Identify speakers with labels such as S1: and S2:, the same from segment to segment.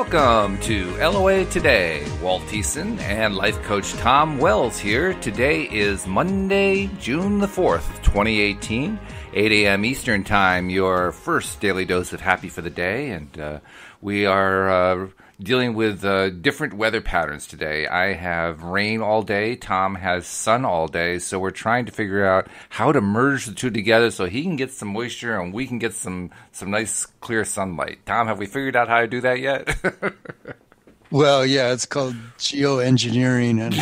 S1: Welcome to LOA Today. Walt Thiessen and life coach Tom Wells here. Today is Monday, June the 4th, 2018, 8 a.m. Eastern Time, your first daily dose of happy for the day. And we are dealing with different weather patterns today. I have rain all day. Tom has sun all day. So we're trying to figure out how to merge the two together so he can get some moisture and we can get some nice clear sunlight. Tom, have we figured out how to do that yet?
S2: Well, yeah, it's called geoengineering, and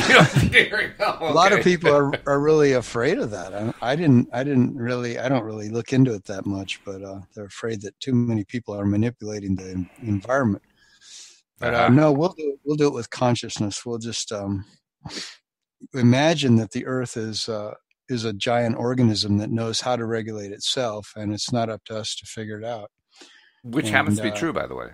S2: a lot of people are really afraid of that. I don't really look into it that much, but they're afraid that too many people are manipulating the environment. But no, we'll do it with consciousness. We'll just imagine that the Earth is a giant organism that knows how to regulate itself, and it's not up to us to figure it out.
S1: Which happens to be true, by the way.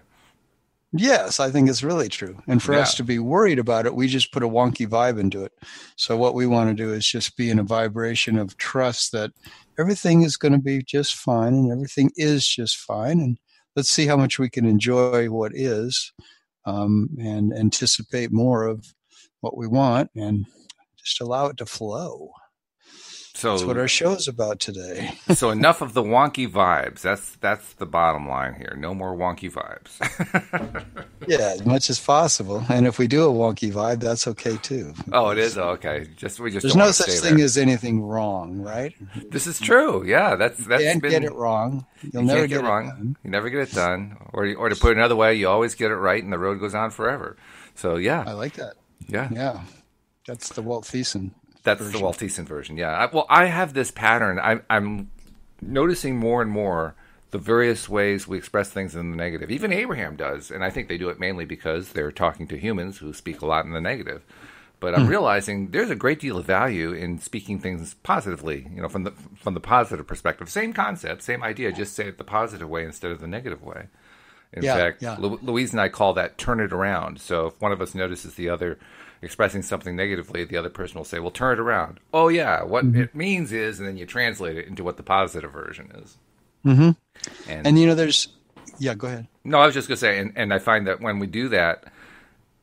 S2: Yes, I think it's really true. And for us to be worried about it, we just put a wonky vibe into it. So what we want to do is just be in a vibration of trust that everything is going to be just fine and everything is just fine. And let's see how much we can enjoy what is, and anticipate more of what we want and just allow it to flow. So that's what our show is about today.
S1: So enough of the wonky vibes. That's the bottom line here. No more wonky vibes.
S2: Yeah, as much as possible. And if we do a wonky vibe, that's okay too.
S1: Oh, it is? Oh, okay.
S2: There's no such thing as anything wrong, right?
S1: This is true. Yeah, that's
S2: you can't get it wrong. You'll never get it wrong.
S1: You never get it done. Or to put it another way, you always get it right, and the road goes on forever. So yeah,
S2: I like that.
S1: Yeah.
S2: That's the Walt Thiessen.
S1: That's
S2: version.
S1: The Walt Thiessen version, yeah. I have this pattern. I'm noticing more and more the various ways we express things in the negative. Even Abraham does, and I think they do it mainly because they're talking to humans who speak a lot in the negative. But I'm realizing there's a great deal of value in speaking things positively, from the positive perspective. Same concept, same idea, just say it the positive way instead of the negative way. In fact, Louise and I call that turn it around. So if one of us notices the other expressing something negatively, the other person will say, well, turn it around. Oh, yeah, what it means is, and then you translate it into what the positive version is.
S2: Mm-hmm. And there's, go ahead.
S1: No, I was just going to say, and I find that when we do that,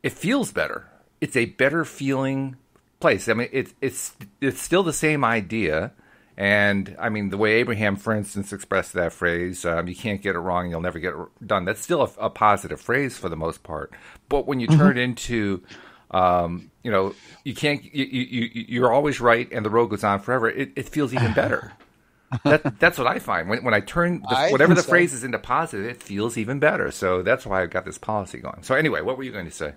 S1: it feels better. It's a better feeling place. I mean, it's still the same idea. And, I mean, the way Abraham, for instance, expressed that phrase, you can't get it wrong, you'll never get it done. That's still a positive phrase for the most part. But when you turn it into, you can't, you're always right and the road goes on forever, it feels even better. That's what I find. When I turn whatever the phrase is into positive, it feels even better. So that's why I've got this policy going. So anyway, what were you going to say?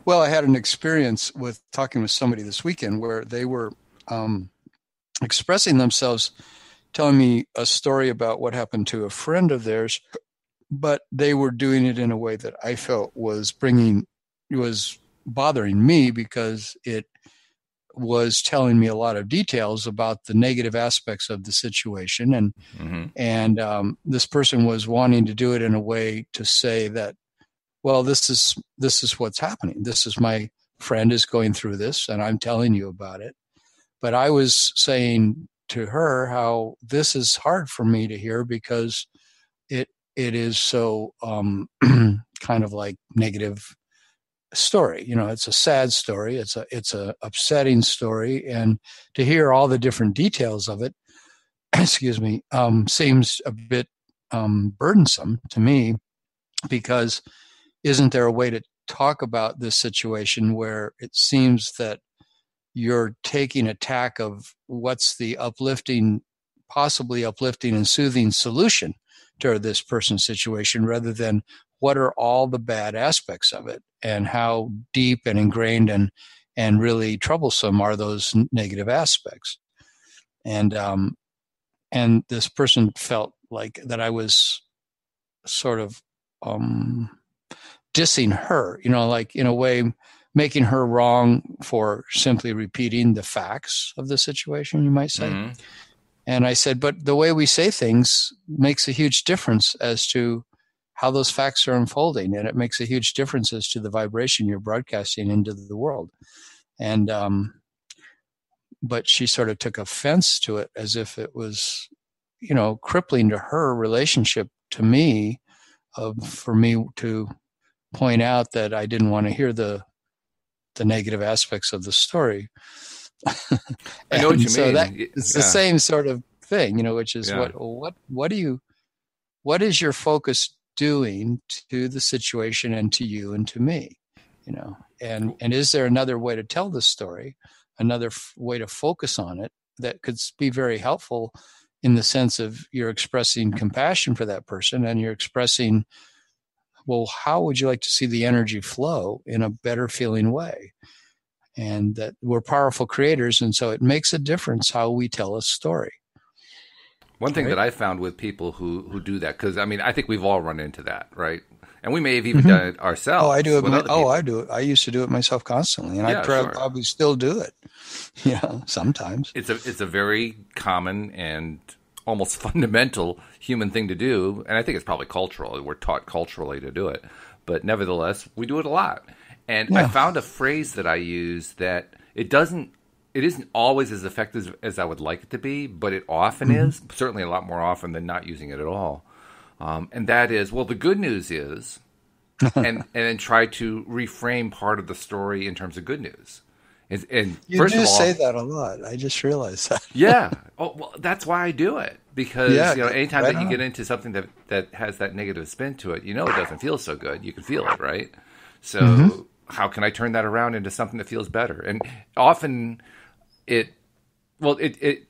S2: Well, I had an experience with talking with somebody this weekend where they were expressing themselves, telling me a story about what happened to a friend of theirs, but they were doing it in a way that I felt was bothering me because it was telling me a lot of details about the negative aspects of the situation. And this person was wanting to do it in a way to say that, well, this is what's happening. This is my friend is going through this and I'm telling you about it. But I was saying to her how this is hard for me to hear because it is so kind of like negative story. It's a sad story. It's a upsetting story, and to hear all the different details of it, seems a bit burdensome to me. Because isn't there a way to talk about this situation where it seems that you're taking a tack of what's the possibly uplifting and soothing solution to this person's situation rather than what are all the bad aspects of it and how deep and ingrained and really troublesome are those negative aspects. And this person felt like that I was sort of dissing her, like in a way making her wrong for simply repeating the facts of the situation, you might say. Mm-hmm. And I said, but the way we say things makes a huge difference as to how those facts are unfolding. And it makes a huge difference as to the vibration you're broadcasting into the world. And, but she sort of took offense to it as if it was, crippling to her relationship to me, for me to point out that I didn't want to hear the negative aspects of the story.
S1: I know what you
S2: so that
S1: mean.
S2: it's the
S1: Yeah.
S2: same sort of thing, which is
S1: Yeah.
S2: what is your focus doing to the situation and to you and to me, and is there another way to tell this story, another way to focus on it that could be very helpful in the sense of you're expressing compassion for that person and you're expressing, well, how would you like to see the energy flow in a better feeling way? And that we're powerful creators. And so it makes a difference how we tell a story.
S1: One thing
S2: Right?
S1: that I found with people who do that, because I mean, I think we've all run into that, right? And we may have even done it ourselves.
S2: Oh, I do it.
S1: With other people.
S2: I do it. I used to do it myself constantly, and
S1: Yeah,
S2: I
S1: sure.
S2: probably still do it. Sometimes.
S1: It's a very common and almost fundamental human thing to do, and I think it's probably cultural. We're taught culturally to do it, but nevertheless, we do it a lot. And I found a phrase that I use that it isn't always as effective as I would like it to be, but it often is, certainly a lot more often than not using it at all. And that is, well, the good news is, and then try to reframe part of the story in terms of good news. And
S2: You
S1: first
S2: do
S1: of all,
S2: say that a lot. I just realized that.
S1: yeah. Oh, well, that's why I do it, because anytime
S2: right
S1: that you
S2: on.
S1: get into something that has that negative spin to it, it doesn't feel so good. You can feel it, right? So how can I turn that around into something that feels better? And often it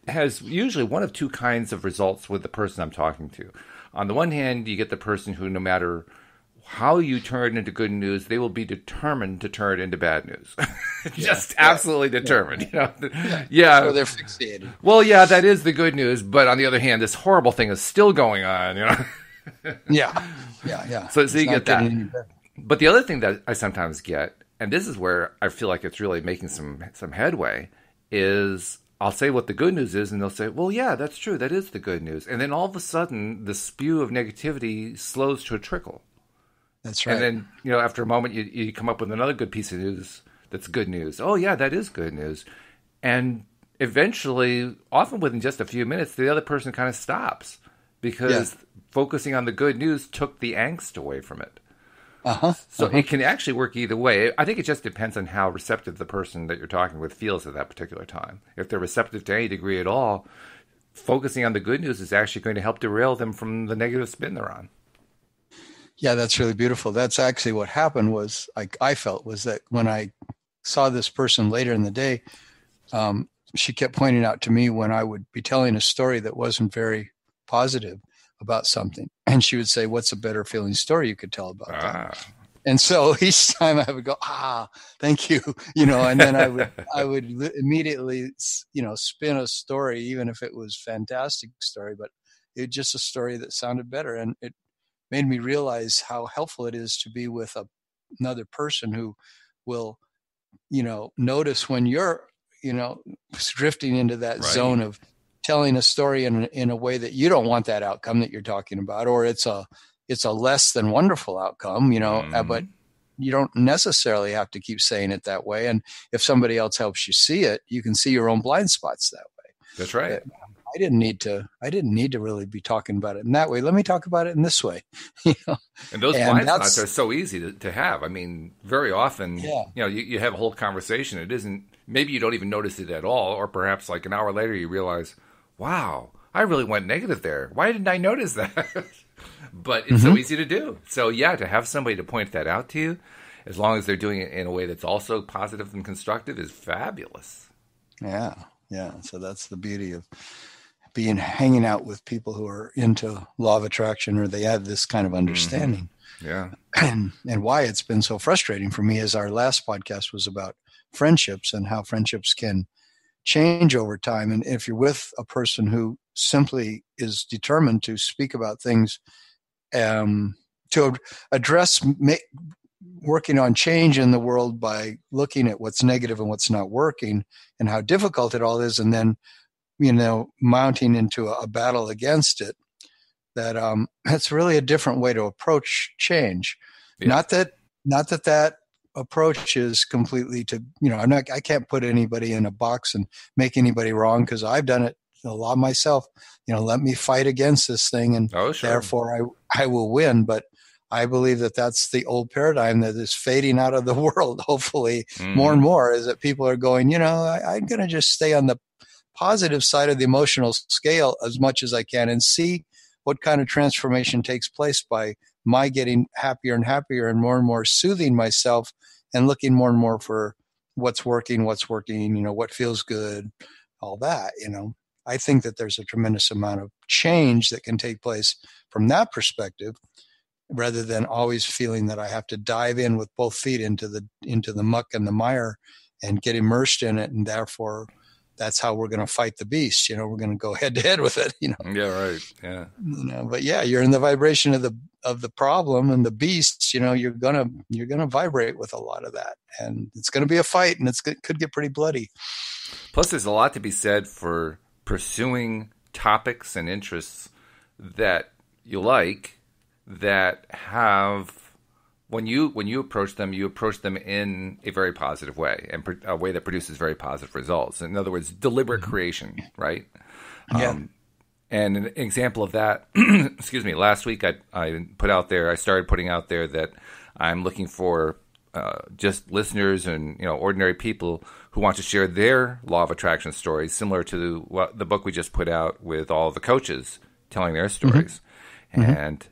S1: has usually one of two kinds of results with the person I'm talking to. On the one hand, you get the person who, no matter how you turn it into good news, they will be determined to turn it into bad news. Just absolutely determined. Yeah.
S2: So they're fixated.
S1: Well, yeah, that is the good news. But on the other hand, this horrible thing is still going on.
S2: Yeah.
S1: So you get that. But the other thing that I sometimes get, and this is where I feel like it's really making some headway, is I'll say what the good news is, and they'll say, well, yeah, that's true. That is the good news. And then all of a sudden, the spew of negativity slows to a trickle.
S2: That's right.
S1: And then, after a moment, you come up with another good piece of news that's good news. Oh, yeah, that is good news. And eventually, often within just a few minutes, the other person kind of stops because focusing on the good news took the angst away from it. So it can actually work either way. I think it just depends on how receptive the person that you're talking with feels at that particular time. If they're receptive to any degree at all, focusing on the good news is actually going to help derail them from the negative spin they're on.
S2: Yeah, that's really beautiful. That's actually what happened was, I felt, was that when I saw this person later in the day, she kept pointing out to me when I would be telling a story that wasn't very positive about something. And she would say, what's a better feeling story you could tell about that? And so each time I would go, thank you, and then I would immediately, spin a story, even if it was a fantastic story, but it just a story that sounded better. And it made me realize how helpful it is to be with another person who will, notice when you're, drifting into that zone of telling a story in a way that you don't want that outcome that you're talking about, or it's a less than wonderful outcome, but you don't necessarily have to keep saying it that way. And if somebody else helps you see it, you can see your own blind spots that way.
S1: That's right.
S2: I didn't need to really be talking about it in that way. Let me talk about it in this way.
S1: And those blind spots are so easy to have. I mean, very often, you have a whole conversation. It isn't, maybe you don't even notice it at all. Or perhaps like an hour later, you realize, wow, I really went negative there. Why didn't I notice that? But it's so easy to do. So to have somebody to point that out to you, as long as they're doing it in a way that's also positive and constructive, is fabulous.
S2: Yeah. So that's the beauty of hanging out with people who are into law of attraction, or they have this kind of understanding.
S1: Yeah.
S2: And why it's been so frustrating for me is our last podcast was about friendships and how friendships can change over time. And if you're with a person who simply is determined to speak about things, to address working on change in the world by looking at what's negative and what's not working and how difficult it all is, and then mounting into a battle against it, that's really a different way to approach change. Not that approach is completely to, I can't put anybody in a box and make anybody wrong, because I've done it a lot myself. Let me fight against this thing, and therefore I will win. But I believe that that's the old paradigm that is fading out of the world. Hopefully, more
S1: Mm-hmm.
S2: and more, is that people are going, I'm going to just stay on the positive side of the emotional scale as much as I can and see what kind of transformation takes place by my getting happier and happier and more soothing myself and looking more and more for what's working, what feels good, all that. I think that there's a tremendous amount of change that can take place from that perspective, rather than always feeling that I have to dive in with both feet into the muck and the mire and get immersed in it, and therefore that's how we're going to fight the beast. We're going to go head to head with it.
S1: Yeah, right. Yeah.
S2: But yeah, you're in the vibration of the problem and the beasts. You're gonna vibrate with a lot of that, and it's going to be a fight, and could get pretty bloody.
S1: Plus, there's a lot to be said for pursuing topics and interests that you like, that have, when you approach them in a very positive way, and a way that produces very positive results. In other words, deliberate creation, right?
S2: Yeah.
S1: And an example of that, excuse me, last week I started putting out there that I'm looking for just listeners and ordinary people who want to share their law of attraction stories, similar to the book we just put out with all the coaches telling their stories. Mm-hmm. And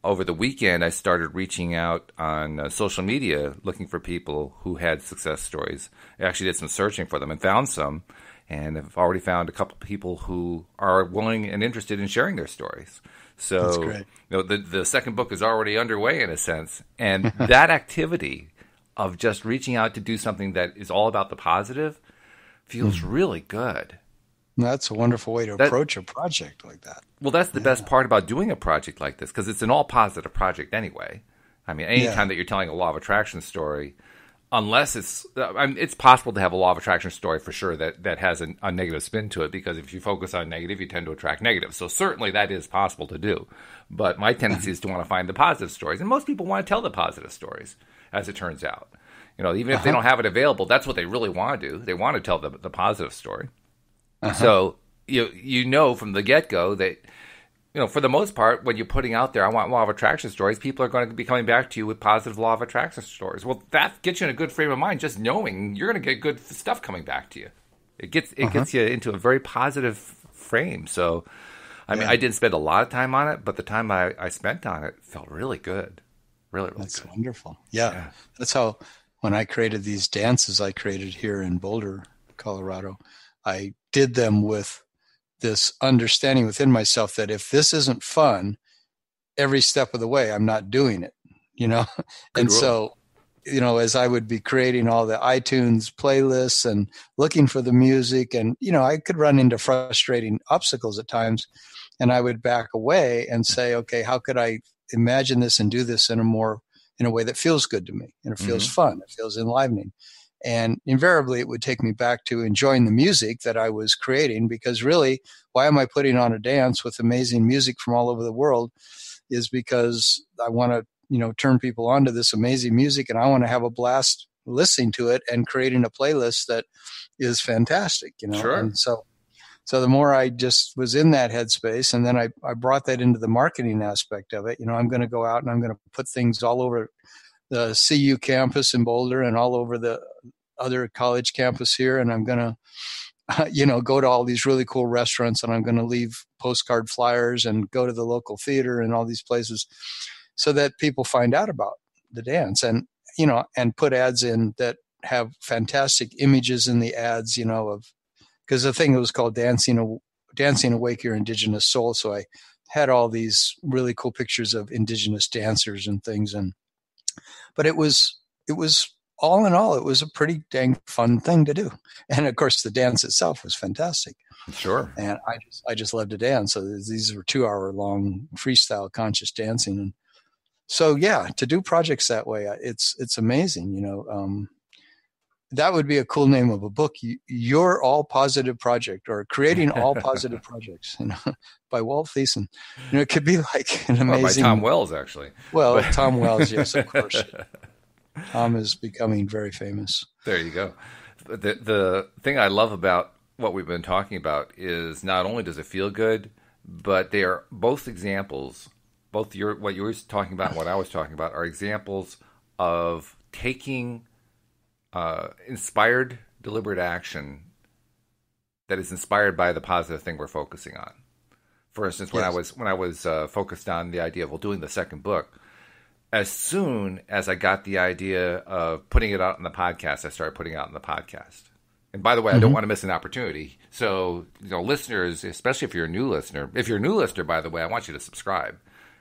S1: over the weekend, I started reaching out on social media looking for people who had success stories. I actually did some searching for them and found some, and I've already found a couple of people who are willing and interested in sharing their stories. So,
S2: that's great.
S1: The second book is already underway in a sense, and that activity of just reaching out to do something that is all about the positive feels really good.
S2: That's a wonderful way to approach a project like that.
S1: Well, that's the best part about doing a project like this, because it's an all-positive project anyway. I mean, anytime that you're telling a law of attraction story, unless it's possible to have a law of attraction story for sure that has a negative spin to it, because if you focus on negative, you tend to attract negative. So certainly that is possible to do. But my tendency is to want to find the positive stories, and most people want to tell the positive stories, as it turns out. Even if they don't have it available, that's what they really want to do. They want to tell the positive story. So from the get-go that, for the most part, when you're putting out there, I want law of attraction stories, people are going to be coming back to you with positive law of attraction stories. Well, that gets you in a good frame of mind, just knowing you're going to get good stuff coming back to you. It gets you into a very positive frame. So, I mean, I didn't spend a lot of time on it, but the time I spent on it felt really good. Really, really
S2: That's
S1: good.
S2: wonderful. Yeah. That's how, when I created these dances I created here in Boulder, Colorado, I did them with this understanding within myself that if this isn't fun, every step of the way, I'm not doing it, And so, as I would be creating all the iTunes playlists and looking for the music, and, I could run into frustrating obstacles at times, and I would back away and say, okay, how could I imagine this and do this in a way that feels good to me, and it feels fun, it feels enlivening. And invariably, it would take me back to enjoying the music that I was creating, because really, why am I putting on a dance with amazing music from all over the world? Is because I want to, turn people onto this amazing music, and I want to have a blast listening to it and creating a playlist that is fantastic,
S1: Sure.
S2: And so the more I just was in that headspace, and then I brought that into the marketing aspect of it. I'm going to go out and I'm going to put things all over the CU campus in Boulder and all over the other college campus here. And I'm going to, go to all these really cool restaurants, and I'm going to leave postcard flyers and go to the local theater and all these places so that people find out about the dance, and, and put ads in that have fantastic images in the ads, because the thing was called Dancing Awake Your Indigenous Soul. So I had all these really cool pictures of indigenous dancers and things. But it was all in all, it was a pretty dang fun thing to do. And of course, the dance itself was fantastic.
S1: Sure.
S2: And I just love to dance. So these were 2-hour long freestyle conscious dancing. And so, to do projects that way, it's amazing. That would be a cool name of a book. Your All Positive Project, or Creating All Positive Projects, by Walt Thiessen. It could be like an amazing.
S1: By Tom Wells, actually.
S2: Well, Tom Wells, yes, of course. Tom is becoming very famous.
S1: There you go. The thing I love about what we've been talking about is not only does it feel good, but they are both examples both what you were talking about and what I was talking about are examples of taking inspired, deliberate action that is inspired by the positive thing we're focusing on. For instance, when I was focused on the idea of doing the second book, as soon as I got the idea of putting it out on the podcast, I started putting it out on the podcast. And by the way, I don't want to miss an opportunity. So, listeners, especially if you're a new listener, by the way, I want you to subscribe.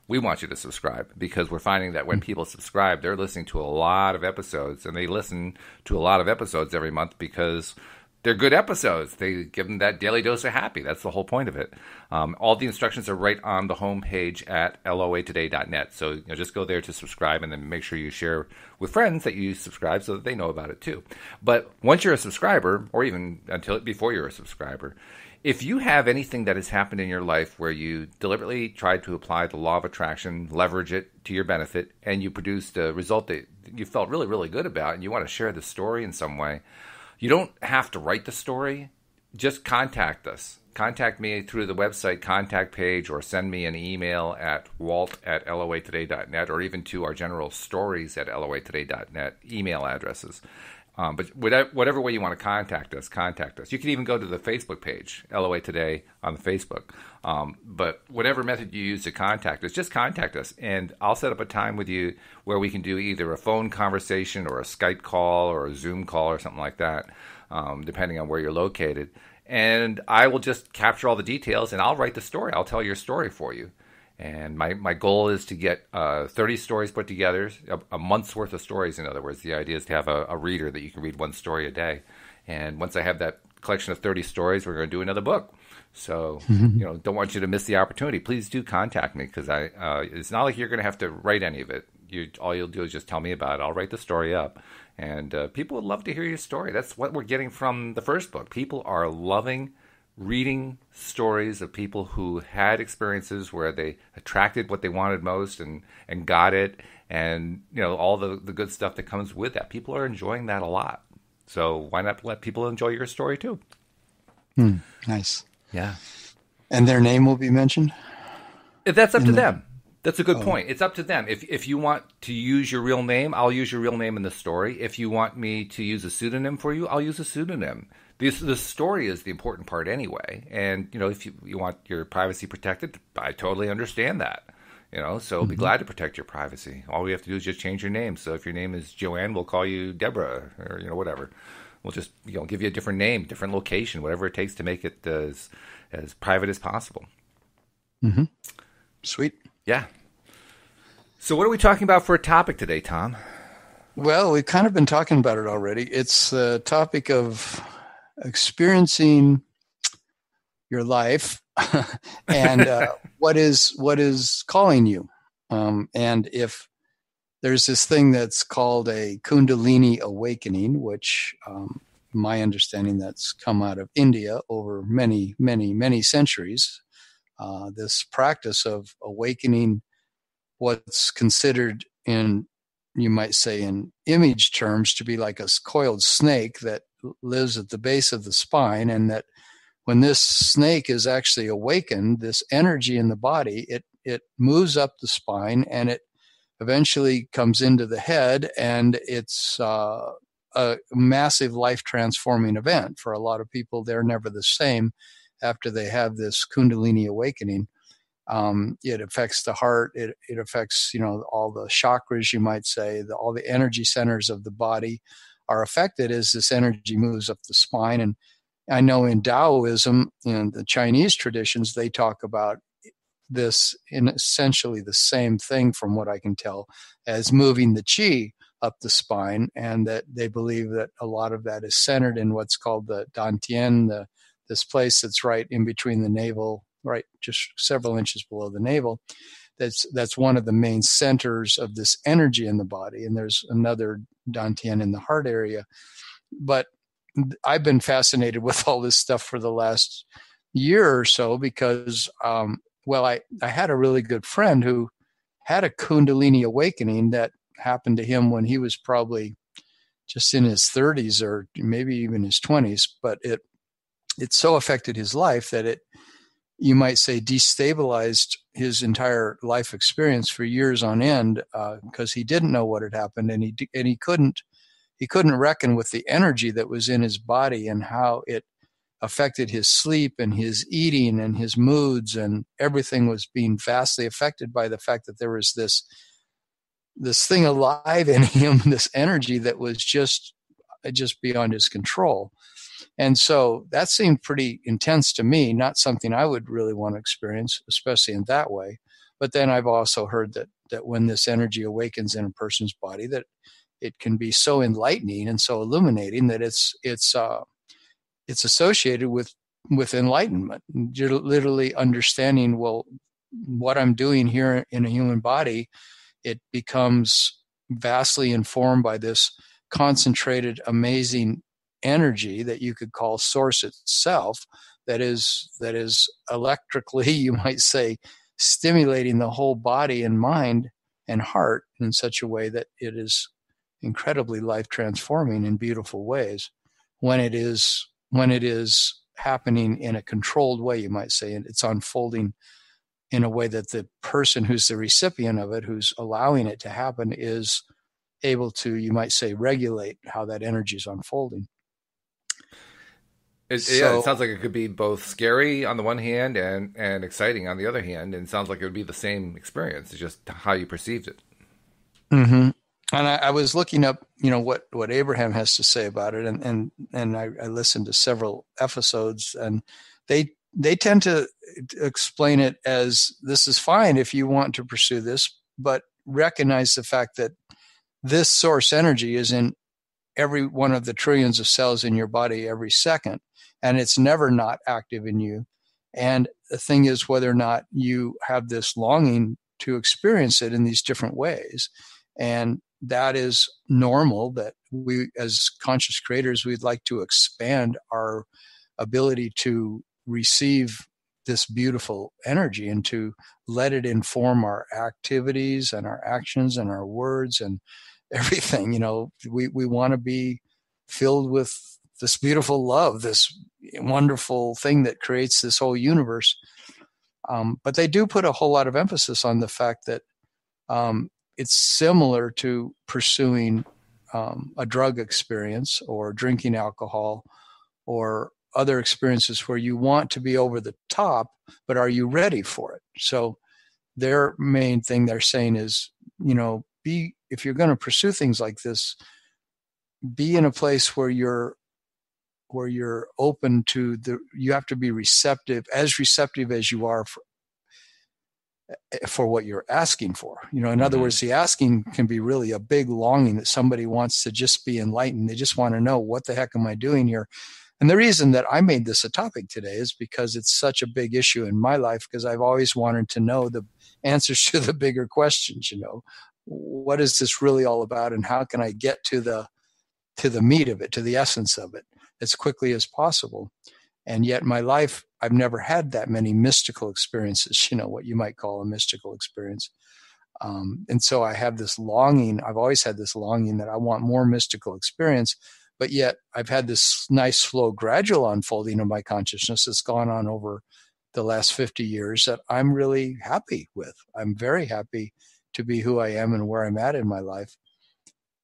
S1: We want you to subscribe because we're finding that when people subscribe, they're listening to a lot of episodes, and they listen to a lot of episodes every month because they're good episodes. They give them that daily dose of happy. That's the whole point of it. All the instructions are right on the homepage at loatoday.net. So just go there to subscribe, and then make sure you share with friends that you subscribe so that they know about it too. But once you're a subscriber, or even before you're a subscriber, if you have anything that has happened in your life where you deliberately tried to apply the law of attraction, leverage it to your benefit, and you produced a result that you felt really, really good about, and you want to share the story in some way, you don't have to write the story. Just contact us. Contact me through the website contact page, or send me an email at walt@loatoday.net, or even to our general stories@loatoday.net email addresses. But whatever way you want to contact us, contact us. You can even go to the Facebook page, LOA Today, on the Facebook. But whatever method you use to contact us, just contact us. And I'll set up a time with you where we can do either a phone conversation or a Skype call or a Zoom call or something like that, depending on where you're located. And I will just capture all the details, and I'll write the story. I'll tell your story for you. And my goal is to get 30 stories put together, a month's worth of stories, in other words. The idea is to have a reader that you can read one story a day. And once I have that collection of 30 stories, we're going to do another book. So, don't want you to miss the opportunity. Please do contact me, because it's not like you're going to have to write any of it. All you'll do is just tell me about it. I'll write the story up. And people would love to hear your story. That's what we're getting from the first book. People are loving reading stories of people who had experiences where they attracted what they wanted most and got it, and all the good stuff that comes with that. People are enjoying that a lot. So why not let people enjoy your story too?
S2: Nice.
S1: Yeah.
S2: And their name will be mentioned?
S1: If that's up to them. That's a good point. It's up to them. If you want to use your real name, I'll use your real name in the story. If you want me to use a pseudonym for you, I'll use a pseudonym. The story is the important part anyway. And, if you want your privacy protected, I totally understand that. So be glad to protect your privacy. All we have to do is just change your name. So if your name is Joanne, we'll call you Deborah, or, whatever. We'll just, give you a different name, different location, whatever it takes to make it as private as possible.
S2: Mm-hmm. Sweet.
S1: Yeah. So what are we talking about for a topic today, Tom?
S2: Well, we've kind of been talking about it already. It's the topic of experiencing your life and what is calling you. And if there's this thing that's called a Kundalini awakening, which my understanding that's come out of India over many, many, many centuries. This practice of awakening what's considered you might say in image terms, to be like a coiled snake that lives at the base of the spine, and that when this snake is actually awakened, this energy in the body, it moves up the spine, and it eventually comes into the head, and it's a massive life-transforming event. For a lot of people, they're never the same after they have this Kundalini awakening. It affects the heart. It affects, all the chakras, you might say. All the energy centers of the body are affected as this energy moves up the spine. And I know in Taoism, in the Chinese traditions, they talk about this in essentially the same thing, from what I can tell, as moving the qi up the spine, and that they believe that a lot of that is centered in what's called the dantian, this place that's right in between the navel, right just several inches below the navel. That's one of the main centers of this energy in the body. And there's another dantian in the heart area. But I've been fascinated with all this stuff for the last year or so because, I had a really good friend who had a Kundalini awakening that happened to him when he was probably just in his 30s or maybe even his 20s. But it so affected his life that you might say, destabilized his entire life experience for years on end, because he didn't know what had happened, and he couldn't reckon with the energy that was in his body and how it affected his sleep and his eating and his moods, and everything was being vastly affected by the fact that there was this thing alive in him, this energy that was just beyond his control. And so that seemed pretty intense to me, not something I would really want to experience, especially in that way. But then I've also heard that when this energy awakens in a person's body, that it can be so enlightening and so illuminating that it's associated with enlightenment. You're literally understanding, well, what I'm doing here in a human body, it becomes vastly informed by this concentrated, amazing energy that you could call source itself, that is electrically, you might say, stimulating the whole body and mind and heart in such a way that it is incredibly life transforming in beautiful ways when it is happening in a controlled way, you might say, and it's unfolding in a way that the person who's the recipient of it, who's allowing it to happen, is able to, you might say, regulate how that energy is unfolding.
S1: It sounds like it could be both scary on the one hand and exciting on the other hand, and it sounds like it would be the same experience. It's just how you perceived it.
S2: Mm-hmm. And I was looking up, what Abraham has to say about it, and I listened to several episodes, and they tend to explain it as, this is fine if you want to pursue this, but recognize the fact that this source energy is in every one of the trillions of cells in your body every second, and it's never not active in you. And the thing is whether or not you have this longing to experience it in these different ways. And that is normal, that we, as conscious creators, we'd like to expand our ability to receive this beautiful energy and to let it inform our activities and our actions and our words and everything. We want to be filled with this beautiful love, this wonderful thing that creates this whole universe. But they do put a whole lot of emphasis on the fact that it's similar to pursuing a drug experience or drinking alcohol or other experiences where you want to be over the top, but are you ready for it? So their main thing they're saying is, if you're going to pursue things like this, be in a place where you're open to you have to be receptive as you are for what you're asking for. In other words, the asking can be really a big longing that somebody wants to just be enlightened. They just want to know, what the heck am I doing here? And the reason that I made this a topic today is because it's such a big issue in my life, because I've always wanted to know the answers to the bigger questions. What is this really all about, and how can I get to the meat of it, to the essence of it, as quickly as possible? And yet my life, I've never had that many mystical experiences, what you might call a mystical experience. And so I have this longing, I've always had this longing that I want more mystical experience, but yet I've had this nice, slow, gradual unfolding of my consciousness that's gone on over the last 50 years that I'm really happy with. I'm very happy to be who I am and where I'm at in my life.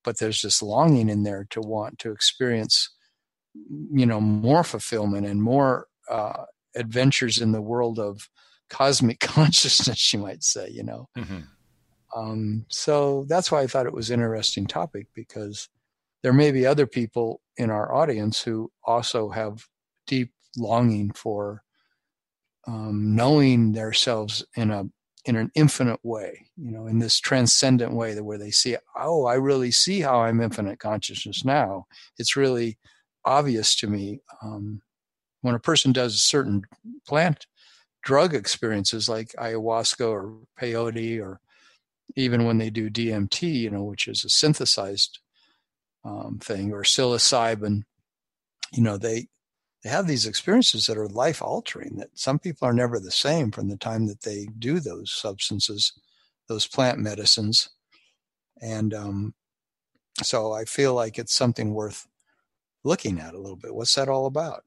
S2: But there's this longing in there to want to experience, more fulfillment and more adventures in the world of cosmic consciousness, you might say, So that's why I thought it was an interesting topic, because there may be other people in our audience who also have deep longing for knowing themselves in an infinite way, in this transcendent way, where they see, I really see how I'm infinite consciousness now. It's really obvious to me. When a person does certain plant drug experiences like ayahuasca or peyote, or even when they do DMT, which is a synthesized thing, or psilocybin, they have these experiences that are life altering, that some people are never the same from the time that they do those substances, those plant medicines. And so I feel like it's something worth looking at a little bit. What's that all about?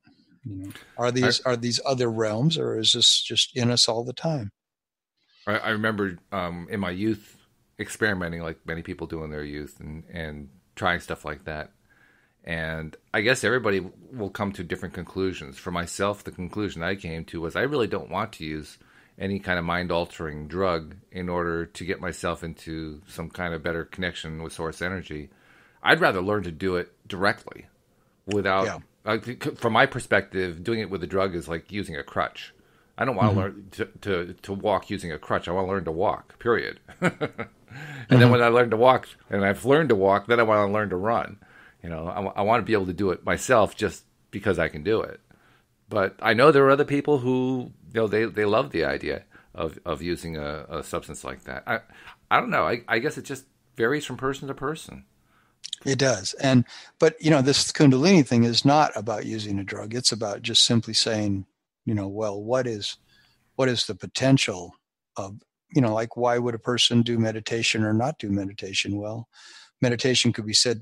S2: Are these other realms, or is this just in us all the time?
S1: I remember in my youth experimenting like many people do in their youth and trying stuff like that. And I guess everybody will come to different conclusions. For myself, the conclusion I came to was I really don't want to use any kind of mind-altering drug in order to get myself into some kind of better connection with source energy. I'd rather learn to do it directly without, from my perspective, doing it with a drug is like using a crutch. I don't want to learn to walk using a crutch. I want to learn to walk, period. And then when I learn to walk, and I've learned to walk, then I want to learn to run. I want to be able to do it myself just because I can do it. But I know there are other people who, they love the idea of using a substance like that. I don't know. I guess it just varies from person to person.
S2: It does. But this Kundalini thing is not about using a drug. It's about just simply saying, well, what is the potential of, like, why would a person do meditation or not do meditation? Well, meditation could be said,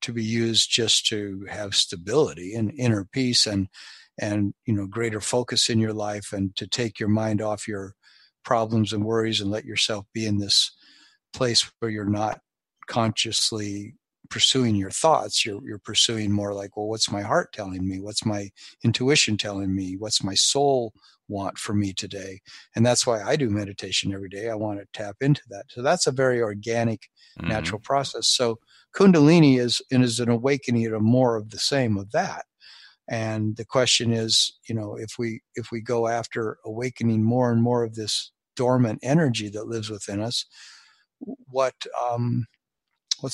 S2: to be used just to have stability and inner peace and greater focus in your life, and to take your mind off your problems and worries and let yourself be in this place where you're not consciously pursuing your thoughts. You're pursuing more like, well, what's my heart telling me? What's my intuition telling me? What's my soul want for me today? And that's why I do meditation every day. I want to tap into that. So that's a very organic, natural process. So Kundalini is an awakening of more of the same of that. And the question is, if we go after awakening more and more of this dormant energy that lives within us, what's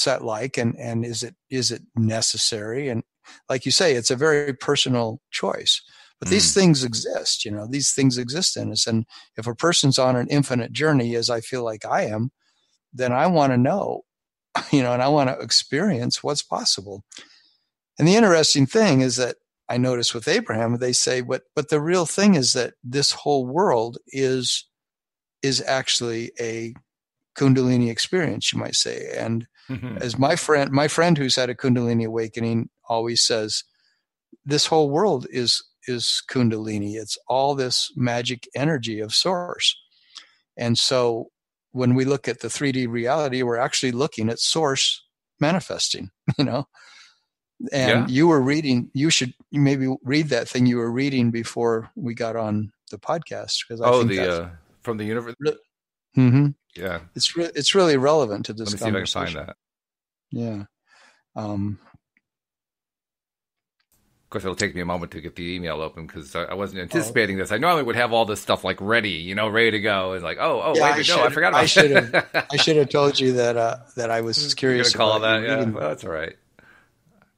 S2: that like? And is it necessary? And like you say, it's a very personal choice. But these things exist, these things exist in us. And if a person's on an infinite journey, as I feel like I am, then I want to know, and I want to experience what's possible. And the interesting thing is that I notice with Abraham, they say, but the real thing is that this whole world is actually a Kundalini experience, you might say. And as my friend who's had a Kundalini awakening always says, this whole world is Kundalini. It's all this magic energy of source. And so when we look at the 3D reality, we're actually looking at source manifesting, And you should maybe read that thing you were reading before we got on the podcast, because I think
S1: from the universe. Yeah,
S2: it's really relevant to this conversation.
S1: Let me see if I can find that.
S2: Yeah.
S1: Of course, it'll take me a moment to get the email open because I wasn't anticipating this. I normally would have all this stuff like ready, ready to go. It's like, I forgot about it.
S2: I should have told you that I was curious.
S1: You're gonna call that? Yeah, well, that's all right.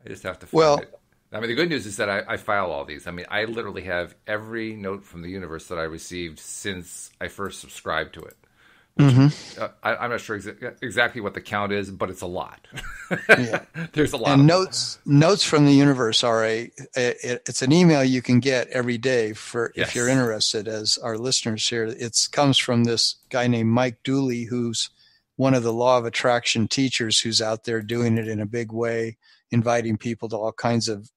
S1: I just have to find it. I mean, the good news is that I file all these. I mean, I literally have every note from the universe that I received since I first subscribed to it. I'm not sure exactly what the count is, but it's a lot. There's a lot.
S2: And notes from the universe are it's an email you can get every day if you're interested, as our listeners here. It comes from this guy named Mike Dooley, who's one of the law of attraction teachers who's out there doing it in a big way, inviting people to all kinds of,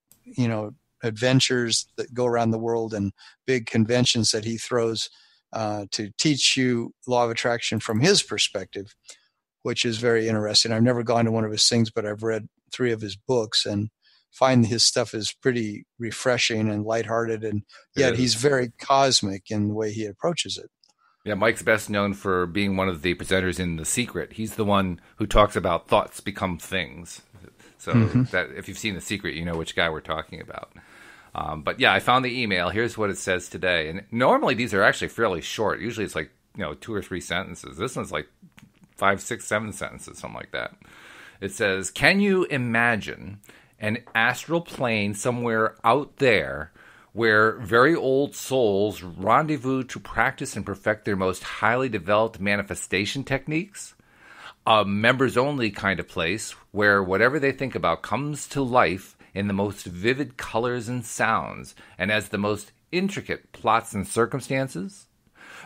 S2: adventures that go around the world and big conventions that he throws to teach you law of attraction from his perspective, which is very interesting. I've never gone to one of his things, but I've read 3 of his books and find his stuff is pretty refreshing and lighthearted, and yet he's very cosmic in the way he approaches it.
S1: Yeah, Mike's best known for being one of the presenters in The Secret. He's the one who talks about thoughts become things. So that if you've seen The Secret, you know which guy we're talking about. But yeah, I found the email. Here's what it says today. And normally these are actually fairly short. Usually it's like, 2 or 3 sentences. This one's like 5, 6, 7 sentences, something like that. It says, can you imagine an astral plane somewhere out there where very old souls rendezvous to practice and perfect their most highly developed manifestation techniques? A members-only kind of place where whatever they think about comes to life in the most vivid colors and sounds, and as the most intricate plots and circumstances,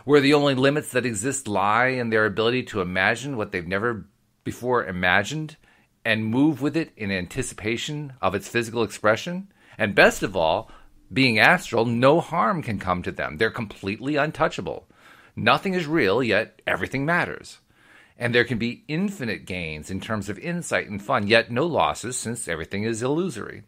S1: where the only limits that exist lie in their ability to imagine what they've never before imagined, and move with it in anticipation of its physical expression, and best of all, Being astral, no harm can come to them. They're completely untouchable. Nothing is real, yet everything matters. And there can be infinite gains in terms of insight and fun, yet no losses since everything is illusory.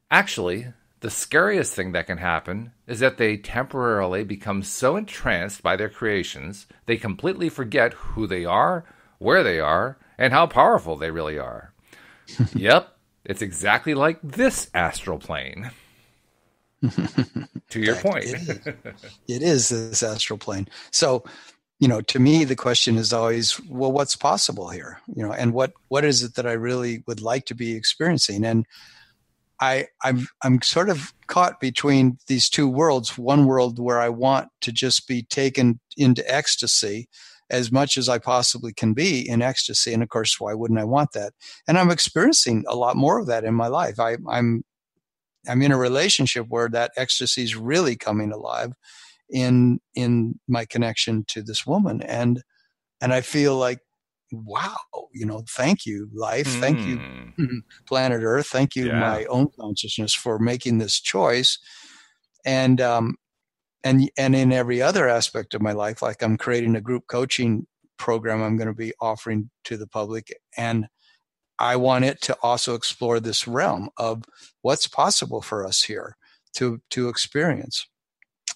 S1: Actually, the scariest thing that can happen is that they temporarily become so entranced by their creations, they completely forget who they are, where they are, and how powerful they really are. Yep, it's exactly like this astral plane. To your point.
S2: It is this astral plane. So, to me, the question is always, well, what's possible here? And what is it that I really would like to be experiencing? And I'm sort of caught between these two worlds. One world where I want to just be taken into ecstasy as much as I possibly can be in ecstasy. And of course, why wouldn't I want that? And I'm experiencing a lot more of that in my life. I'm in a relationship where that ecstasy is really coming alive in my connection to this woman. And I feel like, wow, thank you, life. Thank you, planet Earth. Thank you, my own consciousness, for making this choice. And in every other aspect of my life, like I'm creating a group coaching program I'm going to be offering to the public. And I want it to also explore this realm of what's possible for us here to experience.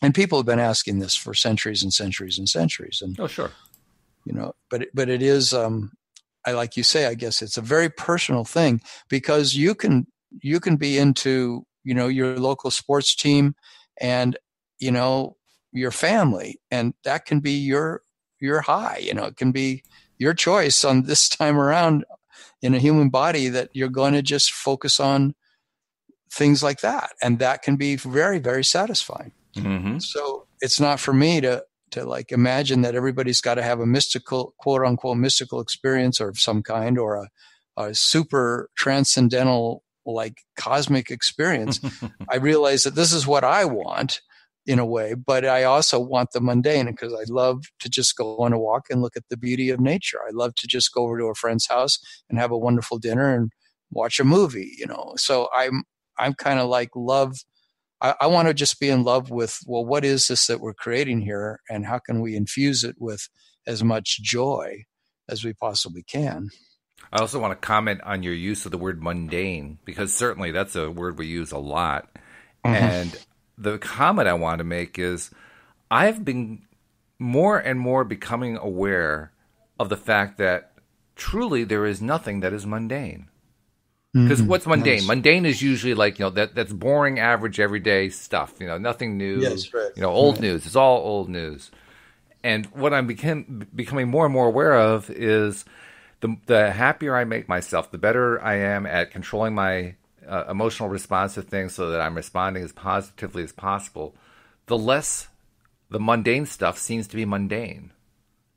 S2: And people have been asking this for centuries and centuries and centuries. And
S1: oh, sure.
S2: But it is, I like you say, I guess it's a very personal thing, because you can be into, your local sports team and, your family, and that can be your high. It can be your choice on this time around in a human body that you're going to just focus on things like that. And that can be very, very satisfying. Mm-hmm. So it's not for me to like imagine that everybody's got to have a mystical, quote unquote, mystical experience or of some kind, or a super transcendental, like cosmic experience. I realize that this is what I want in a way, but I also want the mundane, because I love to just go on a walk and look at the beauty of nature. I love to just go over to a friend's house and have a wonderful dinner and watch a movie, So I'm kind of like love. I want to just be in love with, well, what is this that we're creating here, and how can we infuse it with as much joy as we possibly can?
S1: I also want to comment on your use of the word mundane, because certainly that's a word we use a lot. Mm-hmm. And the comment I want to make is I've been more and more becoming aware of the fact that truly there is nothing that is mundane. Because what's mundane? Nice. Mundane is usually like, that's boring, average, everyday stuff. Nothing new.
S2: Yes, right.
S1: Old news. It's all old news. And what I'm becoming more and more aware of is the happier I make myself, the better I am at controlling my emotional response to things so that I'm responding as positively as possible, the less the mundane stuff seems to be mundane.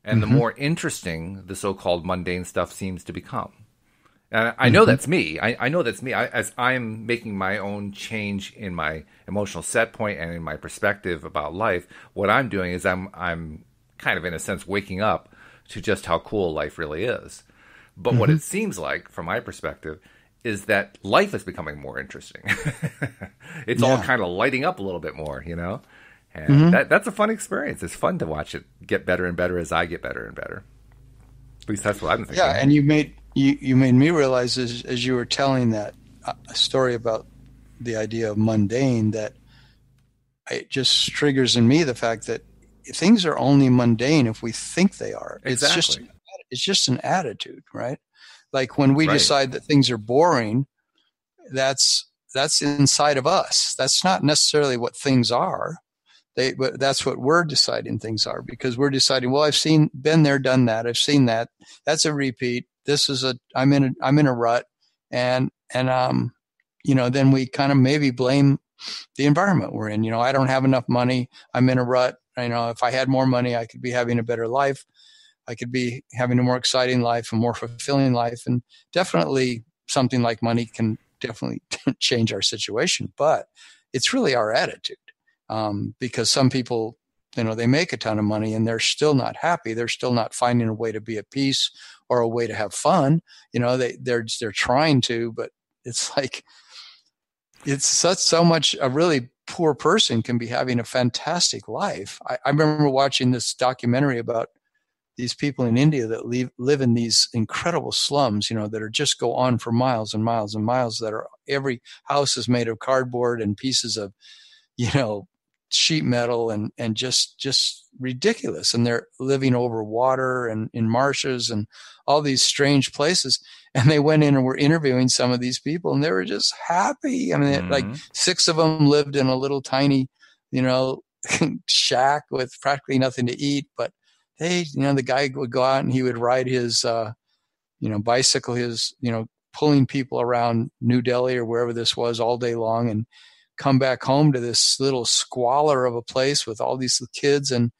S1: And the more interesting the so-called mundane stuff seems to become. And I know that's me. I know that's me. As I'm making my own change in my emotional set point and in my perspective about life, what I'm doing is I'm kind of, in a sense, waking up to just how cool life really is. But what it seems like, from my perspective, is that life is becoming more interesting. It's all kind of lighting up a little bit more, And that's a fun experience. It's fun to watch it get better and better as I get better and better. At least that's what I'm thinking.
S2: Yeah, and you made me realize as you were telling that story about the idea of mundane, that it just triggers in me the fact that things are only mundane if we think they are.
S1: Exactly.
S2: It's just an attitude, right? Like when we decide that things are boring, that's inside of us. That's not necessarily what things are. But that's what we're deciding things are, because we're deciding, well, I've been there, done that. I've seen that. That's a repeat. I'm in a rut. And then we kind of maybe blame the environment we're in. I don't have enough money. I'm in a rut. If I had more money, I could be having a better life. I could be having a more exciting life, a more fulfilling life. And definitely something like money can definitely change our situation, but it's really our attitude. Because some people, they make a ton of money and they're still not happy. They're still not finding a way to be at peace or a way to have fun. They're trying to, but it's like, it's so much a really poor person can be having a fantastic life. I remember watching this documentary about these people in India that live in these incredible slums, that are just go on for miles and miles and miles, that are, every house is made of cardboard and pieces of, sheet metal, and just ridiculous. And they're living over water and in marshes and all these strange places. And they went in and were interviewing some of these people, and they were just happy. I mean, like 6 of them lived in a little tiny, shack with practically nothing to eat. But they, the guy would go out and he would ride his, bicycle, his, pulling people around New Delhi or wherever this was all day long, and come back home to this little squalor of a place with all these kids, and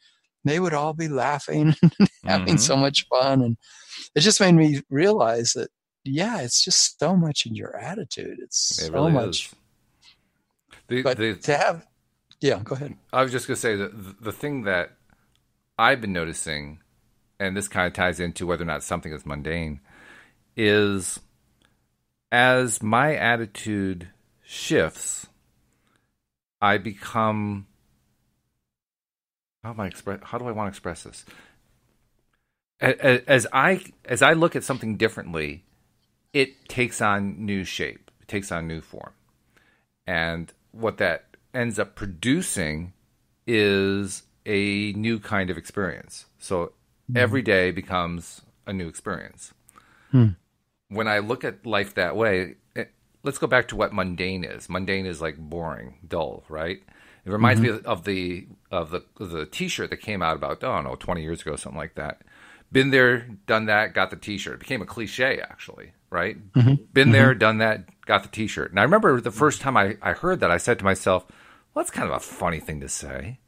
S2: they would all be laughing and having so much fun. And it just made me realize that, it's just so much in your attitude. It's so
S1: really
S2: much. But to have, go ahead.
S1: I was just going to say that the thing that I've been noticing, and this kind of ties into whether or not something is mundane, is as my attitude shifts, I become, how do I want to express this? As I look at something differently, it takes on new shape. It takes on new form. And what that ends up producing is a new kind of experience. So every day becomes a new experience. When I look at life that way, let's go back to what mundane is. Mundane is like boring, dull, right? It reminds me of the T-shirt that came out about, 20 years ago, something like that. Been there, done that, got the T-shirt. It became a cliche, actually, right? Been there, done that, got the T-shirt. And I remember the first time I heard that, I said to myself, well, that's kind of a funny thing to say.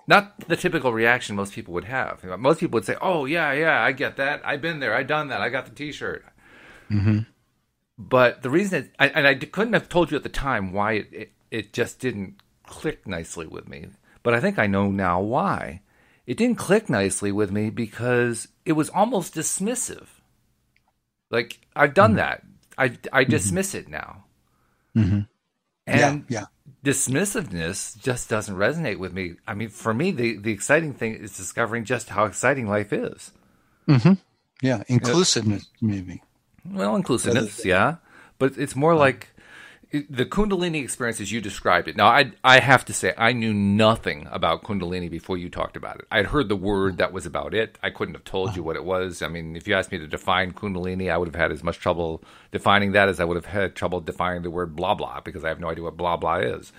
S1: Not the typical reaction most people would have. Most people would say, oh, yeah, I get that. I've been there, I've done that, I got the T-shirt. But the reason, I couldn't have told you at the time why it just didn't click nicely with me. But I think I know now why. It didn't click nicely with me because it was almost dismissive. Like, I've done that. I dismiss it now. And dismissiveness just doesn't resonate with me. I mean, for me, the exciting thing is discovering just how exciting life is.
S2: Yeah, inclusiveness, maybe.
S1: Well, inclusiveness, yeah. But it's more like the Kundalini experience as you described it. Now, I have to say, I knew nothing about Kundalini before you talked about it. I'd heard the word, that was about it. I couldn't have told you what it was. I mean, if you asked me to define Kundalini, I would have had as much trouble defining that as I would have had trouble defining the word blah blah, because I have no idea what blah blah is.